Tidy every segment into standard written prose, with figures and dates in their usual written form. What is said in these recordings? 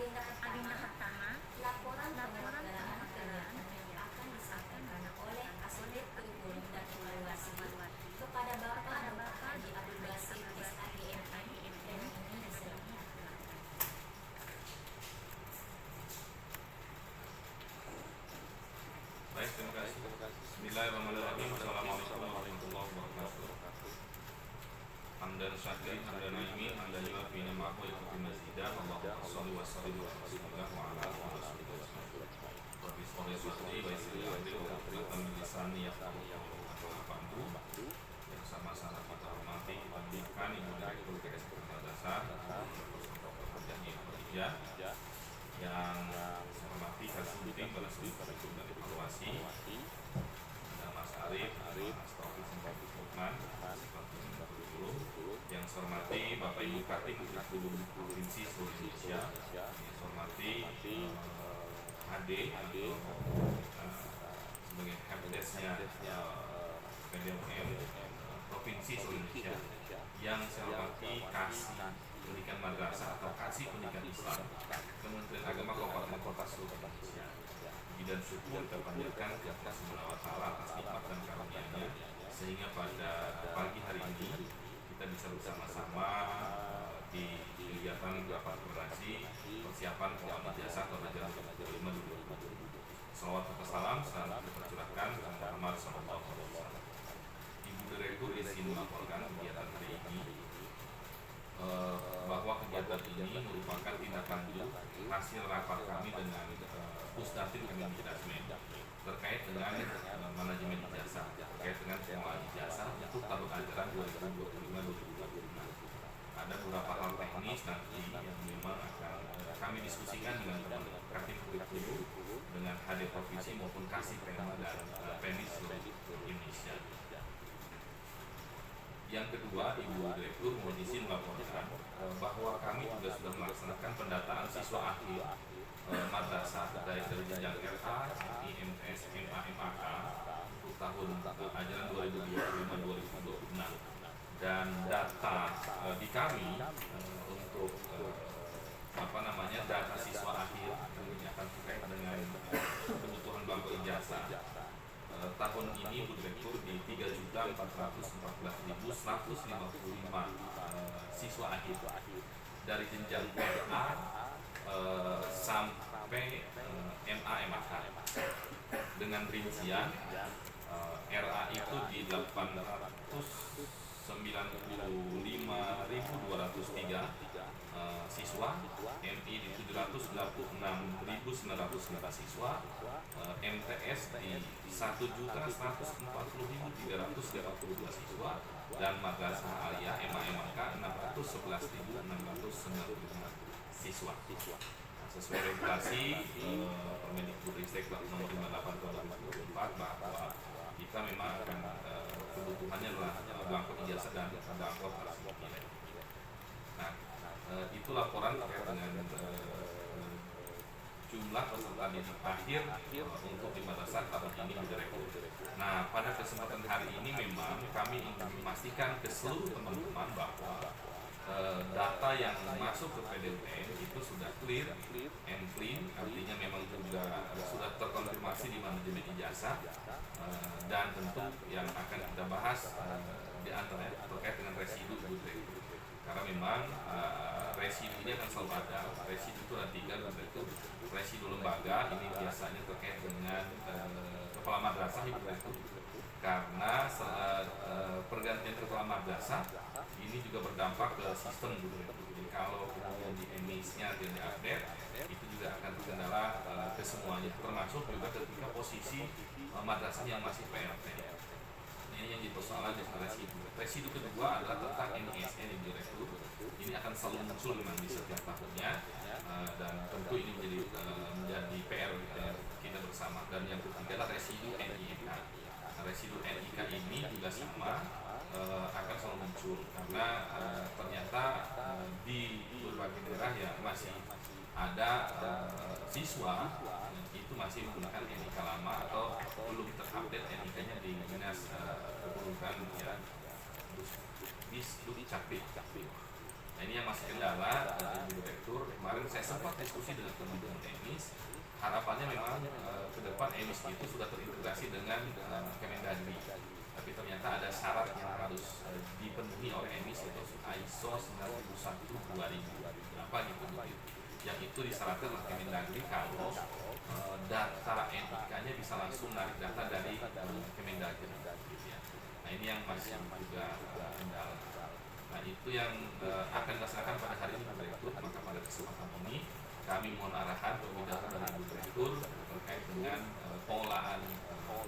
agenda pertama, laporan laporan penyelenggaraan penyelenggaraan yang akan disampaikan oleh Kasubdit Kurikulum dan Evaluasi evaluasi kepada Bapak kepada Dr. Bapak Haji Abdul Basit SAGMI dan ini diserahkan. Baik, terima kasih. Bismillahirrahmanirrahim. Assalamualaikum warahmatullahi wabarakatuh. Hamdan syakirin, hamdan naimin, hamdan yuafi ni'amahu wa yukafi mazidah. Allahumma shalli wa sallim ala Rasulillah wa ala alihi wa sahbihi ajma'in. Rabbi sholli sadri wa yassir li amri wa hlul 'uqdatam min lisani yafqahu qawli. Yang sama-sama kita hormati, kita muliakan Ibu Direktur PKS Madrasah, Dr. Hajani Abdillah, yang saya hormati Kasubdit Kurikulum dan Evaluasi, ada Mas Arif, Mas Taufik Lukman, Kurikulum, yang saya hormati Bapak Ibu Kating Kurikulum Provinsi seluruh Indonesia, yang saya hormati Ade atau sebagai helpdesk-nya PDOM Provinsi seluruh Indonesia, yang saya hormati Kasih Pendidikan Madrasah atau Kasih Pendidikan Islam Kementerian Agama Kabupaten Kota seluruh Indonesia. Puji dan syukur kita panjatkan ke Allah Subhanahu wa Ta'ala atas nikmat dan karunia-Nya, sehingga pada pagi hari ini kita bisa bersama-sama di kegiatan rapat koordinasi persiapan pengambilan ijazah pelajar 2025-2026. Salawat serta salam selalu kita curahkan kepada Muhammad sallallahu alaihi wasallam. Ibu Direktur izin melaporkan kegiatan hari ini, bahwa kegiatan ini merupakan tindak lanjut hasil rapat kami dengan Pusdatin Kemendikbud terkait dengan manajemen ijazah, terkait dengan pengelolaan ijazah untuk tahun ajaran 2025-2026. Ada beberapa hal teknis nanti yang memang akan kami diskusikan dengan teman Katim Kurikulum, dengan HD Provinsi maupun Kasih Pema dan Penis seluruh Indonesia. Yang kedua, Ibu Direktur mohon izin melaporkan bahwa kami juga sudah melaksanakan pendataan siswa akhir madrasah dari jenjang RA, MI, MTS, MA, MAK untuk tahun ajaran 2025-2026. Dan data di kami untuk data siswa akhir ini akan terkait dengan kebutuhan belangko ijazah. Tahun ini Bu Direktur di 3.414.155 siswa akhir dari jenjang RA sampai MA MAK dengan rincian RA itu di 895.203 siswa, MI di 786.909 siswa, MTS di 1.140.382 siswa, dan Madrasah Aliyah MA MAK 611.695 siswa. Sesuai regulasi Permendikbudristek nomor 58/2024 bahwa kita memang akan kebutuhannya adalah belangko ijazah dan belangko hasil nilai. Nah, itu laporan terkait dengan jumlah peserta didik akhir untuk di madrasah tahun ini Bu Direktur. Nah, pada kesempatan hari ini memang kami ingin memastikan ke seluruh teman-teman bahwa data yang masuk ke PDUN itu sudah clear and clean, artinya memang juga sudah terkonfirmasi di manajemen ijazah, dan tentu yang akan kita bahas di antaranya terkait dengan residu Bu Direktur. Karena memang residu ini akan selalu ada. Residu itu ada 3, Bu Direktur. Residu lembaga ini biasanya terkait dengan kepala madrasah Ibu Direktur. Karena pergantian kepala madrasah ini juga berdampak ke sistem Bu Direktur. Jadi kalau kemudian di emisnya tidak diupdate, itu juga akan terkendala ke semuanya, termasuk juga ketika posisi madrasah yang masih PLT. Ini yang jadi persoalan di residu. Residu kedua adalah tentang NISN Ibu Direktur. Ini akan selalu muncul memang di setiap tahunnya, dan tentu ini menjadi PR kita bersama. Dan yang ketiga adalah residu NIK. Residu NIK ini juga sama, akan selalu muncul karena ternyata di berbagai daerah ya masih ada siswa itu masih menggunakan NIK lama atau belum terupdate NIK-nya di Dinas Kependudukan ya di Dukcapil. Nah ini yang masih kendala Ibu Direktur. Kemarin saya sempat diskusi dengan teman-teman EMIS. Harapannya memang ke depan EMIS itu sudah terintegrasi dengan Kemendagri. Tapi ternyata ada syarat yang harus dipenuhi oleh EMIS, yaitu ISO 9001-2000 apa gitu. Yang itu disyaratkan oleh Kemendagri kalau data NIK-nya bisa langsung narik data dari Kemendagri gitu ya. Nah ini yang masih juga kendala. Nah itu yang akan dilaksanakan pada hari ini Pak Direktur. Maka pada kesempatan ini kami mohon arahan terlebih dahulu dari Ibu Direktur terkait dengan pengolahan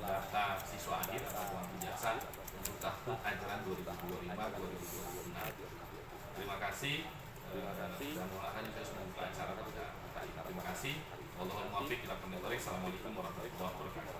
data siswa akhir atau pelaku jasa untuk tahun ajaran 2025-2026. Terima kasih dan mohon arahan juga sudah membuka acara pada hari ini. Terima kasih. Wallahul muwaffiq ila aqwamit thoriq. Assalamualaikum warahmatullahi wabarakatuh.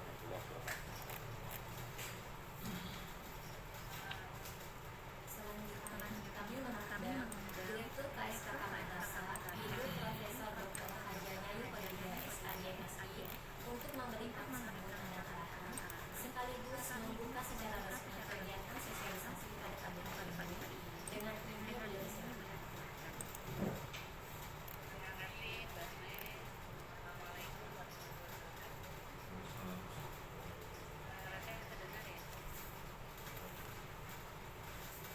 Selanjutnya kami mengundang Direktur KSK Madrasah Ibu Profesor Dr. Hajar Nyayu Khadijah SAD MSI untuk memberikan sambutan dan arahan sekaligus membuka secara resmi kegiatan sosialisasi pada pagi ini dengan inti beliau silakan.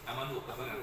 Aman Bu, kedengar?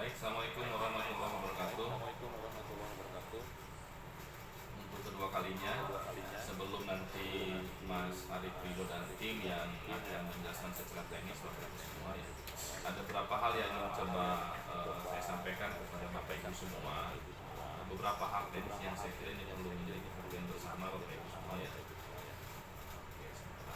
Baik, Assalamualaikum warahmatullahi wabarakatuh. Untuk kedua kalinya, sebelum nanti Mas Arif Ridho dan tim yang akan menjelaskan secara teknis Bapak Ibu semua ya, ada beberapa hal yang mencoba saya sampaikan kepada Bapak Ibu semua. Beberapa hal teknis yang saya kira ini perlu menjadi perhatian bersama Bapak Ibu semua ya. Oke, sebentar.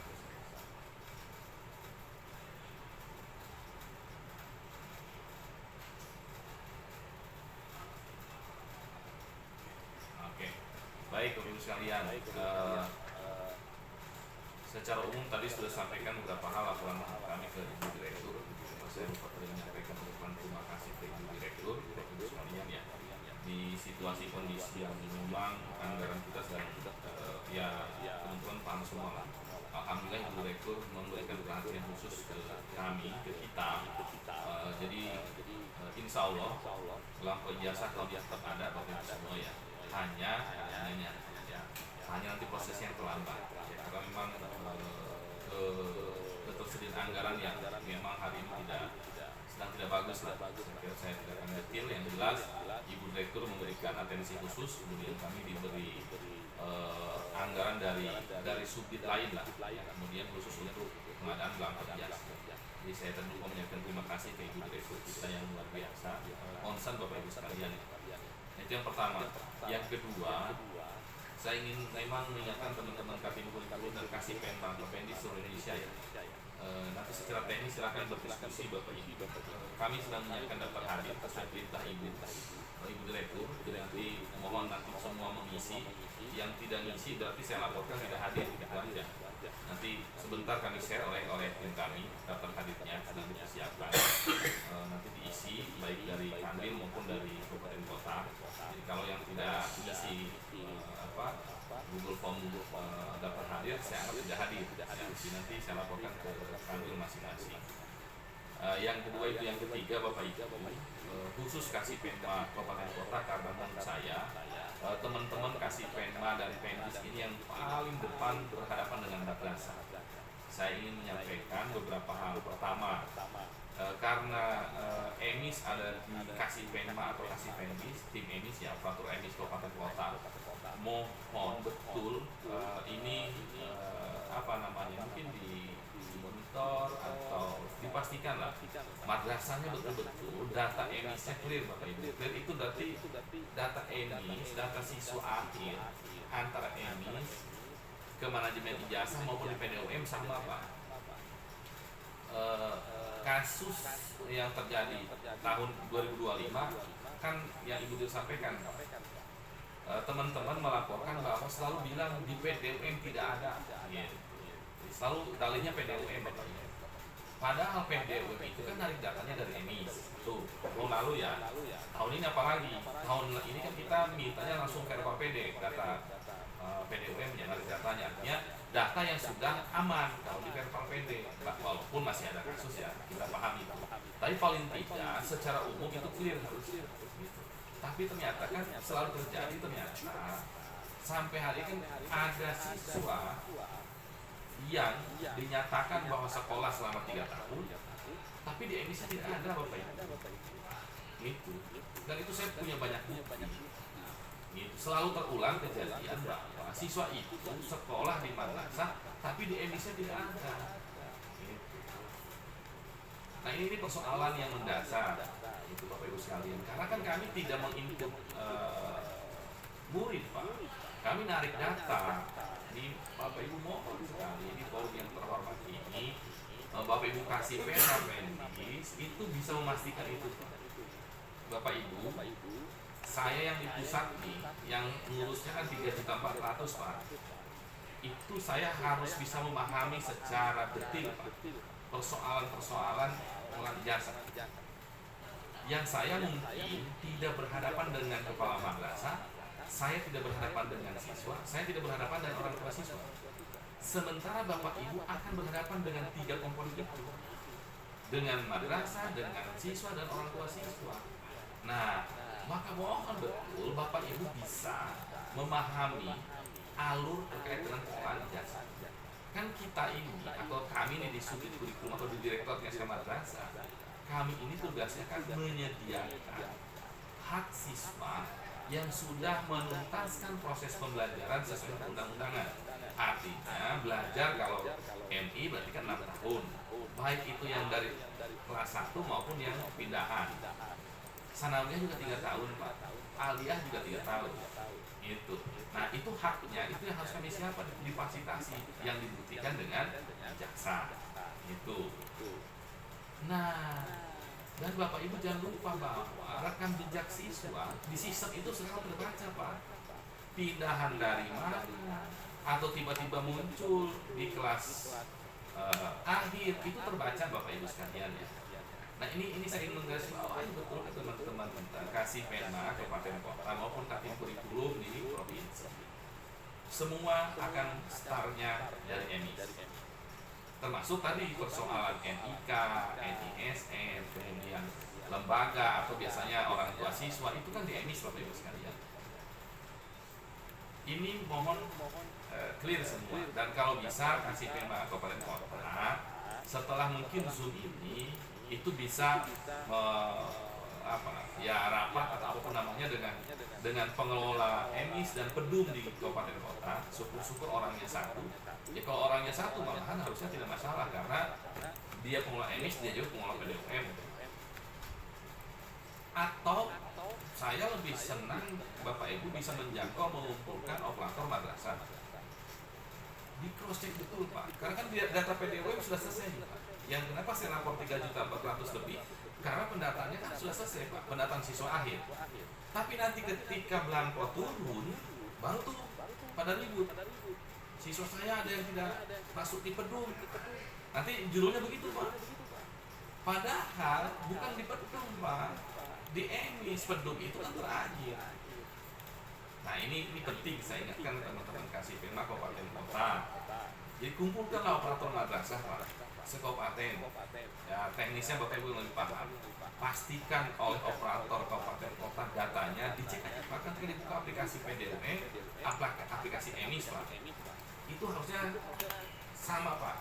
Oke, baik Bapak Ibu sekalian. Secara umum tadi sudah sampaikan beberapa hal laporan kami ke Ibu Direktur. Saya lupa tadi menyampaikan ucapan terima kasih ke Ibu Direktur, Bapak Ibu sekalian ya. Di situasi kondisi yang memang anggaran kita sedang ya teman-teman paham semua lah. Alhamdulillah Ibu Direktur memberikan perhatian khusus ke kami, ke kita. Jadi insya Allah lampu ijazah kalau dia tetap ada Bapak Ibu semua ya. Hanya nanti prosesnya yang terlambat ya, karena memang ketersediaan anggaran yang memang hari ini sedang tidak bagus lah. Saya kira saya tidak akan detail, yang jelas Ibu Direktur memberikan atensi khusus, kemudian kami diberi anggaran dari subdit lain lah, kemudian khusus untuk pengadaan lampu ijazah. Jadi saya tentu menyampaikan terima kasih ke Ibu Direktur kita yang luar biasa, onsan Bapak Ibu sekalian. Itu yang pertama. Yang kedua, saya ingin memang mengingatkan teman-teman Kapin Kurikulum dan Kasih Penma di seluruh Indonesia ya. Nanti secara teknis silahkan berdiskusi Bapak Ibu. Kami sedang menyiapkan daftar hadir sesuai perintah Ibu Direktur. Jadi nanti mohon nanti semua mengisi. Yang tidak mengisi berarti saya laporkan tidak hadir, gitu aja. Nanti sebentar kami share oleh tim kami daftar hadirnya sedang dipersiapkan. Nanti diisi baik dari Kanwil maupun dari kabupaten kota. Jadi kalau yang tidak diisi Google Form daftar hadir, saya anggap tidak hadir. Jadi nanti saya laporkan ke Kanwil masing-masing. Yang kedua itu yang ketiga Bapak Ibu, khusus Kasih Penma kabupaten kota, karena menurut saya teman-teman Kasih Penma dan Pendis ini yang paling depan berhadapan dengan madrasah. Saya ingin menyampaikan beberapa hal. Pertama, karena EMIS ada di Kasih Penma atau Kasih Pendis, tim EMIS ya, operator EMIS kabupaten kota, mohon betul ini mungkin di monitor atau dipastikan lah madrasahnya betul-betul data EMIS-nya clear Bapak Ibu. Clear itu berarti data EMIS, data siswa akhir antara EMIS ke manajemen ijazah maupun di PDUM sama Pak. Kasus yang terjadi tahun 2025 kan yang Ibu sampaikan, teman-teman melaporkan bahwa selalu bilang di PDUM tidak ada, selalu dalihnya PDUM Bapak Ibu. Padahal PDUM itu kan narik datanya dari EMIS tuh tahun lalu ya. Tahun ini apalagi, tahun ini kan kita mintanya langsung ke RKPD data PDUM nya, narik datanya, artinya data yang sudah aman kalau di RKPD, walaupun masih ada kasus ya, kita pahami itu. Tapi paling tidak secara umum itu clear harus gitu. Tapi ternyata kan selalu terjadi, ternyata sampai hari ini kan ada siswa yang dinyatakan bahwa sekolah selama 3 tahun, tapi di EMIS tidak ada Bapak Ibu. Itu. Dan itu saya punya banyak bukti. Gitu. Selalu terulang kejadian bahwa siswa itu sekolah di madrasah, tapi di EMIS tidak ada. Gitu. Nah ini persoalan yang mendasar, itu Bapak Ibu sekalian. Karena kan kami tidak menginput murid Pak, kami narik data. Ini Bapak Ibu mohon sekali di forum yang terhormat ini, Bapak Ibu Kasih Penma Pendis itu bisa memastikan itu Bapak Ibu. Saya yang di pusat nih, yang ngurusnya kan 3.400.000 Pak. Itu saya harus bisa memahami secara detail Pak persoalan-persoalan pengelolaan ijazah. Yang saya mungkin tidak berhadapan dengan kepala madrasah, saya tidak berhadapan dengan siswa, saya tidak berhadapan dengan orang tua siswa. Sementara Bapak Ibu akan berhadapan dengan 3 komponen itu, dengan madrasah, dengan siswa, dan orang tua siswa. Nah, maka mohon betul Bapak Ibu bisa memahami alur terkait dengan pengelolaan ijazah. Kan kita ini atau kami ini di subdit kurikulum atau di direktorat ijazah madrasah, kami ini tugasnya kan menyediakan hak siswa yang sudah menuntaskan proses pembelajaran sesuai undang-undangan. Artinya belajar kalau MI berarti kan 6 tahun, baik itu yang dari kelas 1 maupun yang pindahan. Sanawiyah juga 3 tahun Pak, aliyah juga 3 tahun. Itu. Nah itu haknya, itu yang harus kami siapkan, difasilitasi yang dibuktikan dengan ijazah. Itu. Nah, dan Bapak Ibu jangan lupa bahwa rekam jejak siswa di sistem itu selalu terbaca Pak. Pindahan dari mana atau tiba-tiba muncul di kelas akhir itu terbaca Bapak Ibu sekalian ya. Nah ini saya ingin menggarisbawahi betul ke teman-teman tentang kasih pena kabupaten kota maupun kasih kurikulum di provinsi. Semua akan startnya dari emis. Termasuk tadi persoalan NIK, NISN, kemudian lembaga atau biasanya orang tua siswa itu kan di emis Bapak Ibu sekalian. Ini mohon clear semua, dan kalau bisa kasih pena kabupaten kota setelah mungkin Zoom ini itu bisa rapat atau apapun namanya dengan pengelola emis dan pedum di kabupaten kota. Syukur-syukur orangnya satu. Ya kalau orangnya satu malahan harusnya tidak masalah karena dia pengelola emis, dia juga pengelola PDUM. Atau saya lebih senang Bapak Ibu bisa menjangkau mengumpulkan operator madrasah. Di cross check betul Pak, karena kan data PDUM sudah selesai Pak. Yang kenapa saya lapor 3.400.000 lebih? Karena pendataannya kan sudah selesai Pak, pendataan siswa akhir. Tapi nanti ketika belangko turun, baru tuh pada ribut. Siswa saya ada yang tidak masuk di pedum. Nanti judulnya begitu Pak. Padahal bukan di pedum Pak, di emis. Pedum itu kan terakhir. Nah ini penting saya ingatkan teman-teman kasih pena kabupaten kota. Jadi kumpulkanlah operator madrasah Pak, sekabupaten. Ya teknisnya Bapak Ibu lebih paham. Pastikan oleh operator kabupaten kota datanya dicek aja Pak, ketika dibuka aplikasi PDUM, aplikasi emis Pak. Itu harusnya sama Pak.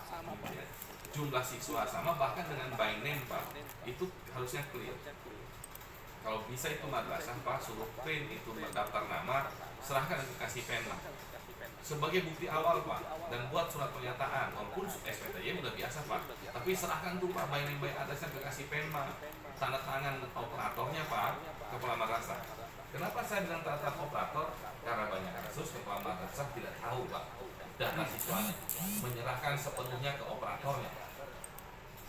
Jumlah siswa sama, bahkan dengan by name Pak. Itu harusnya clear. Kalau bisa itu madrasah Pak, suruh print itu daftar nama, serahkan ke kasih pena sebagai bukti awal Pak, dan buat surat pernyataan. Walaupun SPTJ udah biasa Pak, tapi serahkan tuh Pak by name by addressnya ke kasih pena, tanda tangan operatornya Pak, kepala madrasah. Kenapa saya bilang tanda tangan operator? Karena banyak kasus kepala madrasah tidak tahu Pak data siswanya, menyerahkan sepenuhnya ke operatornya.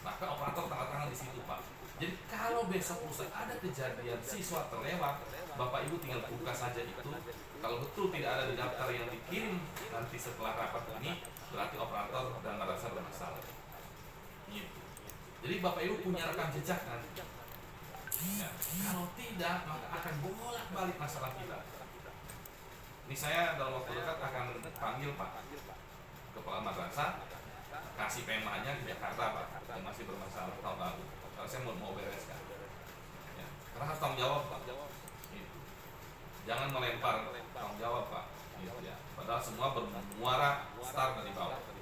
Maka operator tanda tangan di situ Pak. Jadi kalau besok lusa ada kejadian siswa terlewat, Bapak Ibu tinggal buka saja itu. Kalau betul tidak ada di daftar yang dikirim nanti setelah rapat ini, berarti operator dan madrasah bermasalah. Gitu. Jadi Bapak Ibu punya rekam jejak kan? Ya. Kalau tidak, maka akan bolak-balik masalah kita. Ini saya dalam waktu dekat akan panggil Pak kepala madrasah, kasih penanya di Jakarta Pak, yang masih bermasalah tahun lalu. Karena saya mau bereskan. Ya. Karena harus tanggung jawab Pak. Gitu. Jangan melempar tanggung jawab Pak. Gitu ya. Padahal semua bermuara start dari bawah. Gitu.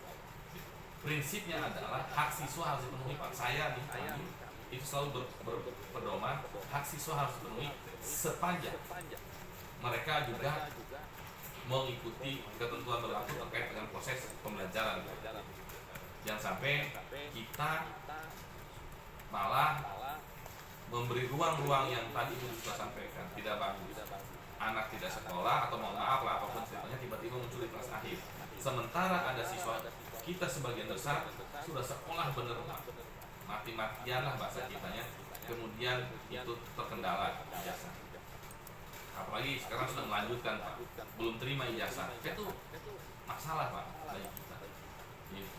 Prinsipnya adalah hak siswa harus dipenuhi Pak. Saya nih itu selalu berpedoman hak siswa harus dipenuhi sepanjang mereka juga mengikuti ketentuan berlaku terkait dengan proses pembelajaran. Jangan sampai kita malah memberi ruang-ruang yang tadi itu sudah sampaikan tidak bagus. Anak tidak sekolah atau mohon maaf lah apapun ceritanya tiba-tiba muncul di kelas akhir. Sementara ada siswa kita sebagian besar sudah sekolah bener mati-matian lah bahasa kitanya, kemudian itu terkendala ijazah. Apalagi sekarang sudah melanjutkan Pak, belum terima ijazah, itu masalah Pak bagi kita. Gitu.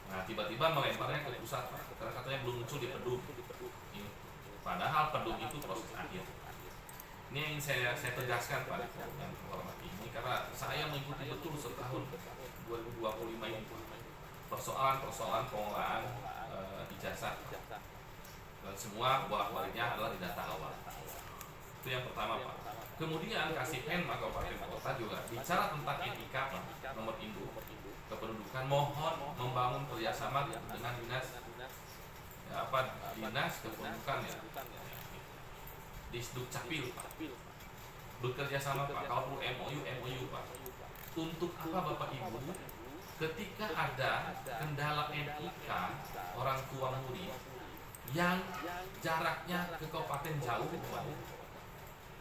Nah tiba-tiba melemparnya ke pusat Pak, karena katanya belum muncul di pedum. Gitu. Padahal pedum itu proses akhir. Ini yang ingin saya tegaskan Pak yang menghormati ini, karena saya mengikuti betul setahun 2025 ini persoalan-persoalan pengelolaan ijazah, dan semua bolak-baliknya adalah di data awal. Itu yang pertama Pak. Kemudian kasih pena kabupaten kota juga bicara tentang NIK Pak, nomor induk kependudukan, mohon membangun kerjasama dengan dinas dinas kependudukan ya, Disduk Capil Pak, bekerja sama Pak, kalau perlu MOU Pak. Untuk apa Bapak Ibu? Ketika ada kendala NIK orang tua murid yang jaraknya ke kabupaten jauh,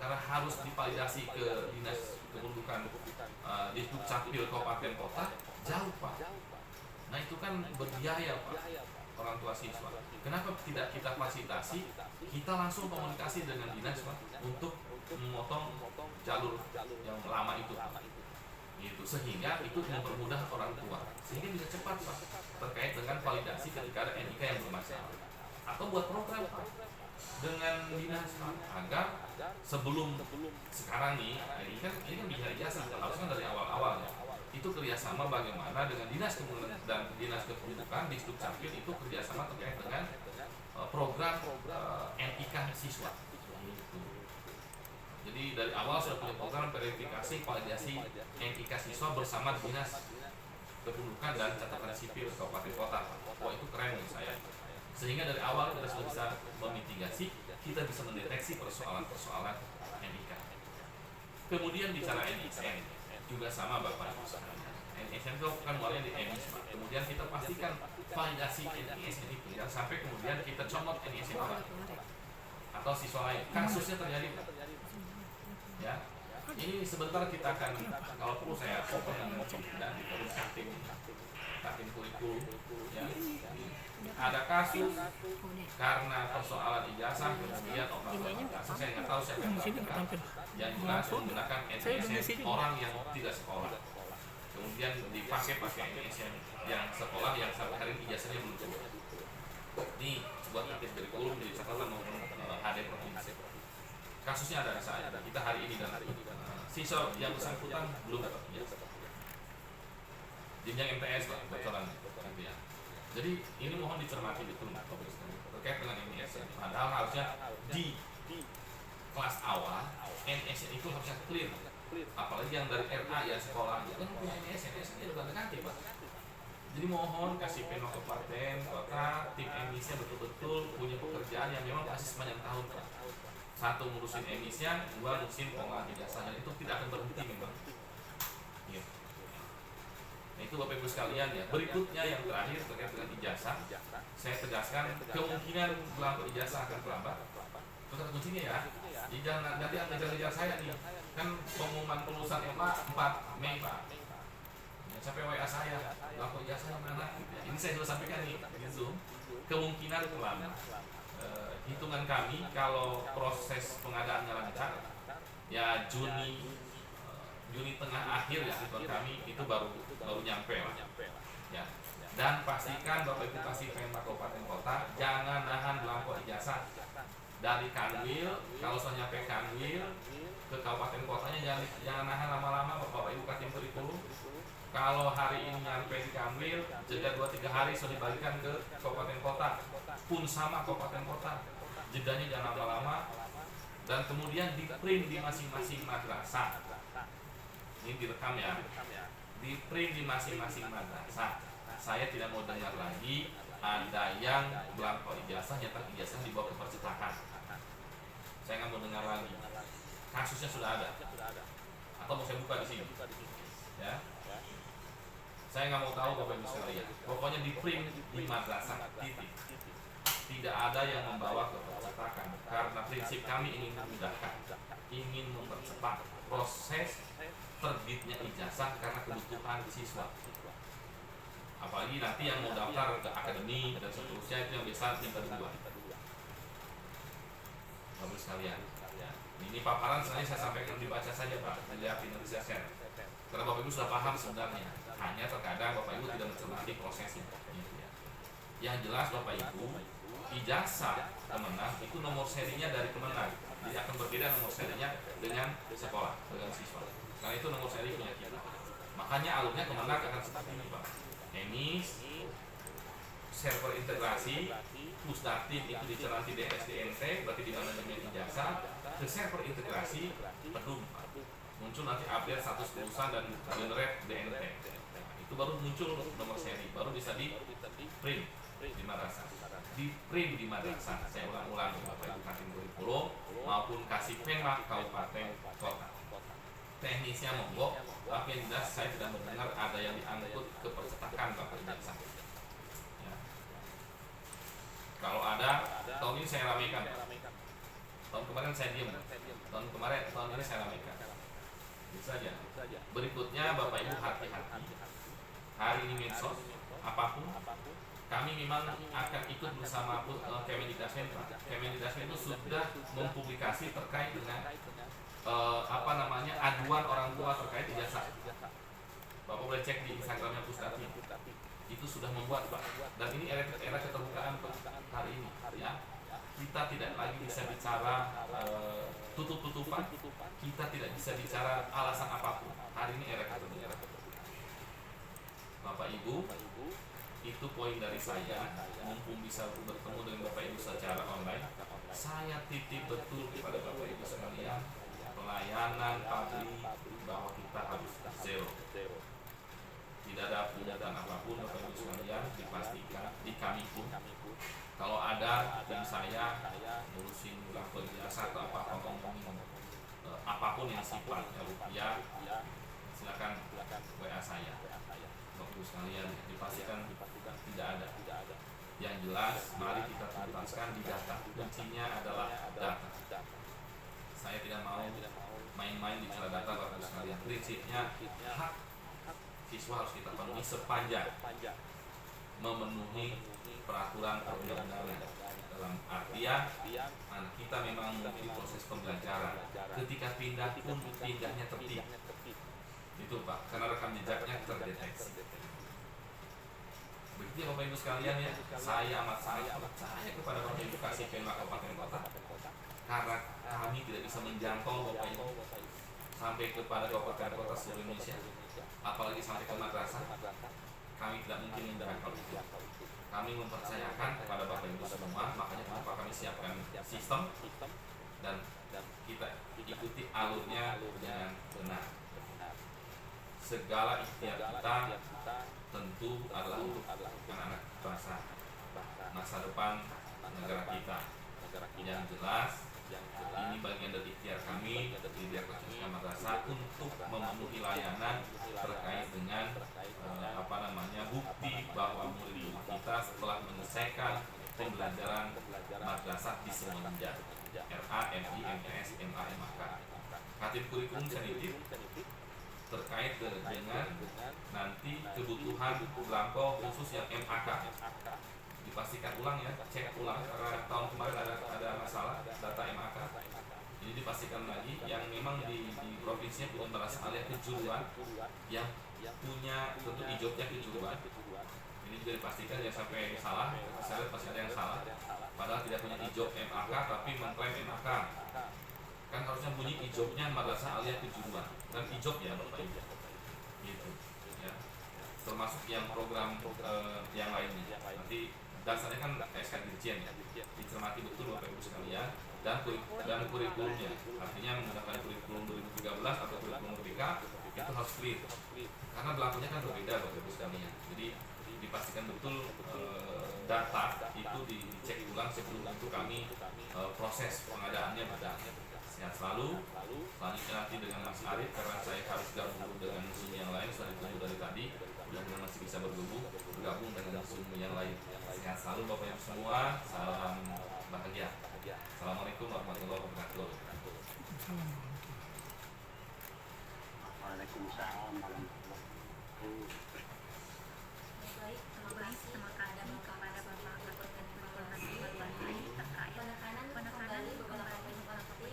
karena harus divalidasi ke dinas kependudukan Disduk Capil kabupaten kota, jauh Pak. Nah itu kan berbiaya Pak, orang tua siswa. Kenapa tidak kita fasilitasi? Kita langsung komunikasi dengan dinas Pak untuk memotong jalur yang lama itu gitu, sehingga itu mempermudah orang tua, sehingga bisa cepat Pak terkait dengan validasi ketika ada NIK yang bermasalah. Atau buat program Pak dengan dinas Pak, agar sebelum sekarang nih, ini kan bisa ijazah, harusnya dari awal-awal ya. Itu kerjasama bagaimana dengan dinas kependudukan dan dinas kependudukan Disduk Capil itu kerjasama terkait dengan program NIK siswa gitu. Jadi dari awal sudah punya program verifikasi validasi NIK siswa bersama dinas kependudukan dan catatan sipil kabupaten kota. Wah itu keren menurut saya. Sehingga dari awal kita sudah bisa memitigasi, kita bisa mendeteksi persoalan-persoalan NIK. Kemudian bicara NISN juga sama Bapak Ibu sekalian. NISN itu kan mulai di EMIS Pak. Kemudian kita pastikan validasi NISN itu, jangan sampai kemudian kita comot NISN orang atau siswa lain. Kasusnya terjadi Pak. Ya, ini sebentar kita akan, kalau perlu saya open dan diteruskan tim kurikulum ya. Ada kasus karena persoalan ijazah kemudian orang kasus saya nggak tahu siapa yang melakukan, yang jelas menggunakan NISN orang yang tidak sekolah, kemudian pakai NISN yang sekolah yang sampai hari ini ijazahnya belum keluar. Ini buat tim kurikulum di catatan maupun HD provinsi. Kasusnya ada di saya, kita hari ini dan siswa yang bersangkutan belum dapat ijazah. Jenjang MTS Pak, bocoran nanti ya. Jadi ini mohon dicermati betul terkait dengan NISN. Padahal harusnya di kelas awal NISN itu harusnya clear. Apalagi yang dari RA ya sekolah itu kan punya NISN itu udah ganti Pak. Jadi mohon kasih peno kabupaten kota tim NISN betul-betul punya pekerjaan yang memang pasti sepanjang tahun Pak. Satu ngurusin NISN, dua ngurusin pengolahan ijazah, dan itu tidak akan berhenti memang. Iya. Nah, itu Bapak Ibu sekalian ya. Berikutnya yang terakhir terkait dengan ijazah, saya tegaskan kemungkinan belangko ijazah akan terlambat. Terus kuncinya ya. Jadi jangan nanti ngejar saya nih. Kan pengumuman kelulusan MA 4 Mei Pak. Ya, sampai WA saya, belangko ijazah mana? Ini saya sudah sampaikan nih di Zoom. Kemungkinan terlambat. Hitungan kami kalau proses pengadaannya lancar ya Juni tengah akhir ya hitungan kami itu baru nyampe lah ya. Dan pastikan Bapak Ibu kasih Pemda Kabupaten Kota jangan nahan belangko ijazah dari Kanwil. Kalau sudah nyampe Kanwil ke Kabupaten Kotanya jangan nahan lama-lama Bapak Ibu kasih kurikulum. Kalau hari ini nyampe di Kanwil, jeda 2-3 hari sudah dibalikan ke Kabupaten Kota pun sama Kabupaten Kota, jedanya jangan lama-lama, dan kemudian di print di masing-masing madrasah. Ini direkam ya, di print di masing-masing madrasah. Saya tidak mau dengar lagi ada yang belangko ijazah nyetak ijazah dibawa ke percetakan. Saya nggak mau dengar lagi. Kasusnya sudah ada. Atau mau saya buka di sini, ya. Saya nggak mau tahu Bapak Ibu sekalian. Pokoknya di print di madrasah titik. Tidak ada yang membawa ke percetakan karena prinsip kami ingin memudahkan, ingin mempercepat proses terbitnya ijazah karena kebutuhan siswa. Apalagi nanti yang mau daftar ke akademi dan seterusnya itu yang biasa minta duluan. Bapak sekalian, ya. Ini paparan sebenarnya saya sampaikan dibaca saja Pak, dilihat nanti saya share. Karena Bapak Ibu sudah paham sebenarnya, hanya terkadang Bapak Ibu tidak mencermati prosesnya. Gitu ya. Yang jelas Bapak Ibu, ijazah Kemenang itu nomor serinya dari Kemenang, jadi akan berbeda nomor serinya dengan sekolah, dengan siswa. Karena itu nomor seri punya kita. Makanya alurnya Kemenang akan seperti ini Pak. EMIS, server integrasi, Pusdatin itu dicermati DSDNT, berarti di manajemen ijazah, ke server integrasi Pedum. Muncul nanti update status kelulusan dan generate DNT. Itu baru muncul nomor seri, baru bisa di print di madrasah. di print di madrasah. Saya ulang-ulang Bapak Ibu Katim Kurikulum maupun Kasih Penmak Kabupaten Kota. Teknisnya monggo, tapi yang jelas saya tidak mendengar ada yang diangkut ke percetakan Bapak Ijazah. Ya. Kalau ada, tahun ini saya ramaikan. Tahun kemarin saya diam. Tahun ini saya ramaikan. Bisa saja. Berikutnya Bapak Ibu hati-hati. Hari ini medsos apapun kami memang akan ikut bersama Kemendikbud. Kemendikbud itu sudah mempublikasi terkait dengan aduan orang tua terkait ijazah. Bapak boleh cek di Instagramnya Pusdati. Itu sudah membuat Pak. Dan ini era keterbukaan Pak hari ini. Ya, kita tidak lagi bisa bicara tutup-tutupan. Kita tidak bisa bicara alasan apapun. Hari ini era keterbukaan. Bapak Ibu, itu poin dari saya. Mumpung bisa bertemu dengan Bapak Ibu secara online, saya titip betul kepada Bapak Ibu sekalian, pelayanan pabrik bahwa kita harus zero. Tidak ada pungutan apapun Bapak Ibu sekalian, dipastikan di kami pun. Kalau ada tim saya ngurusin lapor jasa atau ngomongin apapun yang sifatnya rupiah, silakan WA saya. Bapak Ibu sekalian, dipastikan tidak ada. Yang jelas, mari kita tuntaskan di data. Kuncinya adalah data. Saya tidak mau main-main bicara data Bapak Ibu sekalian. Prinsipnya hak siswa harus kita penuhi sepanjang memenuhi peraturan perundang-undangan. Dalam artian kita memang memiliki proses pembelajaran. Ketika pindah pun pindahnya tertib. Itu Pak, karena rekam jejaknya terdeteksi. Begitu Bapak Ibu sekalian ya, saya amat sangat percaya kepada Bapak Ibu Kasih Penmak Kabupaten Kota. Karena kami tidak bisa menjangkau Bapak Ibu sampai kepada kabupaten kota seluruh Indonesia, apalagi sampai ke madrasah. Kami tidak mungkin menjangkau itu. Kami mempercayakan kepada Bapak Ibu semua, makanya kenapa kami siapkan sistem dan kita ikuti alurnya dengan benar. Segala ikhtiar kita tentu adalah untuk anak-anak bangsa, masa depan negara kita. Yang jelas, ini bagian dari ikhtiar kami di Diakonus Madrasah untuk memenuhi layanan terkait dengan bukti bahwa murid kita setelah menyelesaikan pembelajaran madrasah di semua jenjang RA, MI, MTS, MA, MAK. Katim kurikulum sanitip terkait dengan nanti kebutuhan belangko khusus yang MAK. Dipastikan ulang ya, cek ulang karena tahun kemarin ada masalah data MAK. Jadi dipastikan lagi yang memang di provinsinya bukan merasa alias kejuruan yang punya tentu ijobnya kejuruan. Ini juga dipastikan ya sampai salah, saya lihat pasti ada yang salah. Padahal tidak punya ijob MAK tapi mengklaim MAK. Kan harusnya bunyi ijobnya madrasah alias kejuruan dan ijob ya Bapak Ibu. Gitu ya. Termasuk yang program yang lainnya. Nanti dasarnya kan SK Dirjen ya. Dicermati betul Bapak Ibu sekalian dan kurikulumnya. Artinya menggunakan kurikulum 2013 atau kurikulum KPK itu harus clear. Karena belangkonya kan berbeda Bapak Ibu sekalian. Jadi dipastikan betul data itu dicek ulang sebelum itu kami proses pengadaannya benar. Sehat selalu. Selanjutnya nanti dengan Mas Arif karena saya harus gabung dengan Zoom yang lain sudah ditunggu dari tadi. Mudah-mudahan masih bisa bergabung dengan Zoom yang lain. Sehat selalu Bapak Ibu semua. Salam bahagia. Assalamualaikum warahmatullahi wabarakatuh. Waalaikumsalam warahmatullahi wabarakatuh. Baik, terima kasih kepada Bapak Gubernur terkait penekanan kembali beberapa poin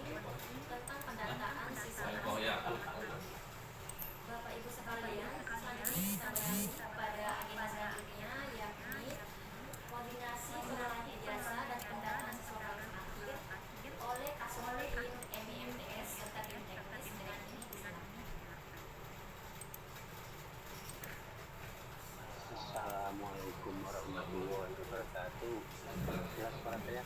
penting tentang pendataan siswa. Bapak Ibu sekalian, selanjutnya kita beralih kepada agenda selanjutnya yakni koordinasi pengolahan ijazah dan pendataan siswa paling akhir oleh Kasubdit MIMTS serta tim teknis dengan ini disilakan. Assalamualaikum warahmatullahi wabarakatuh. Jelas suara saya?